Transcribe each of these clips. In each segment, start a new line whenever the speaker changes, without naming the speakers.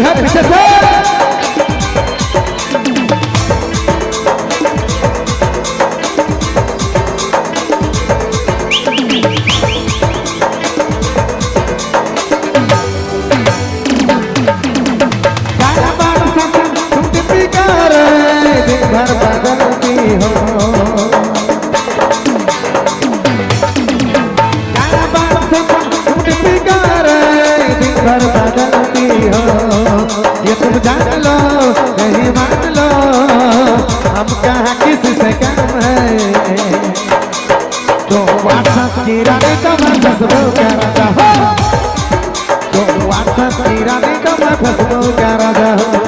है पीछे से भर बदलती हो दिन भर बदलती हो ये तुम जान लो नहीं मान लो हम कहाँ किसी से कम है तो व्हाट्सएप की रानी तो मैं फेसबुक का राजा हो तो व्हाट्सएप की रानी तो मैं फेसबुक का राजा हो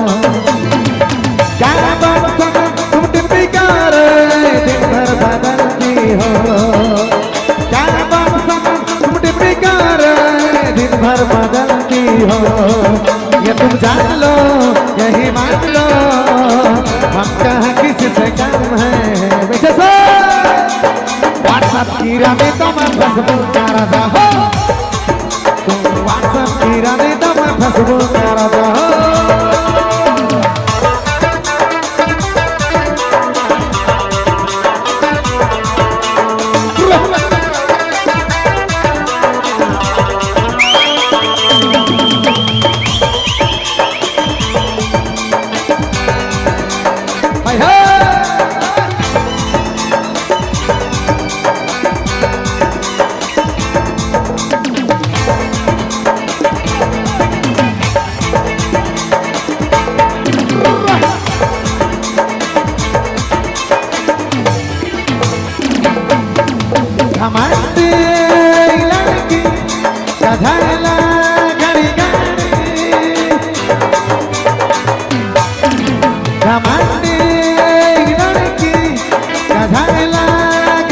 दिन भर बदलती हो क्या बात तुम डिप्टी कर दिन भर बदलती हो ये तुम जान लो यही मान लो हम कहाँ किसी से कम है वैसे से व्हाट्सएप की रानी तो मैं फेसबुक का राजा हो तुम व्हाट्सएप की रानी तो मैं फेसबुक का राजा हो हमारी लड़की कधला घड़ी घड़ी हमारी लड़की कधला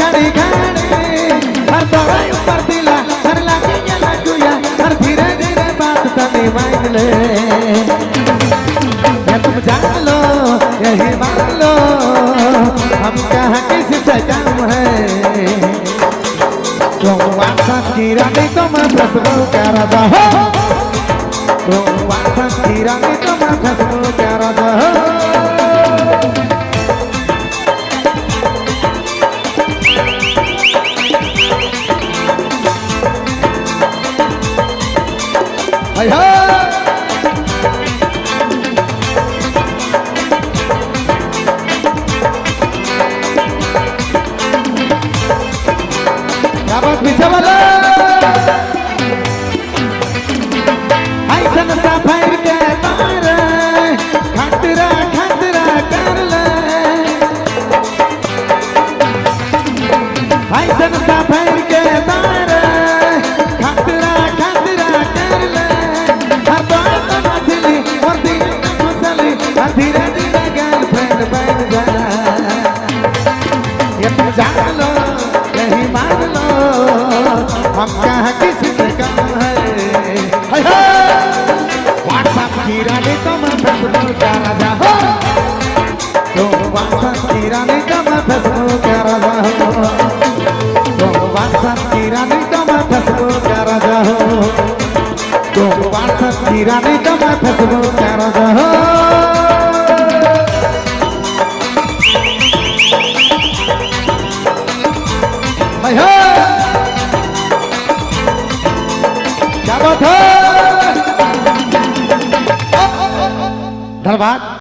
घड़ी घड़ी हर दवाई ऊपर दिला हर लगे लगुया हर धीरे धीरे बात तने मान ले ये तुम जान लो यही मान लो हम कहाँ किसी से कम है तो व्हाट्सएप की रानी तो मैं फेसबुक का राजा हो तो व्हाट्सएप की रानी तो मैं फेसबुक का राजा हो पीछे वाला ऐसा सफर के मारे खतरा खतरा कर ले ऐसा सफर के मारे खतरा खतरा कर ले हर बात मछली और दिन मछली धीरे धीरे गर्लफ्रेंड बन जा ये तुम जान लो यही मान लो हम कहाँ किसी से कम है व्हाट्सएप की रानी तो मैं फेसबुक का राजा हो तो व्हाट्सएप की रानी तो मैं फेसबुक का राजा हो तो व्हाट्सएप की रानी तो मैं फेसबुक का राजा हो तो व्हाट्सएप की रानी तो मैं फेसबुक का राजा हो क्या बात है धन्यवाद।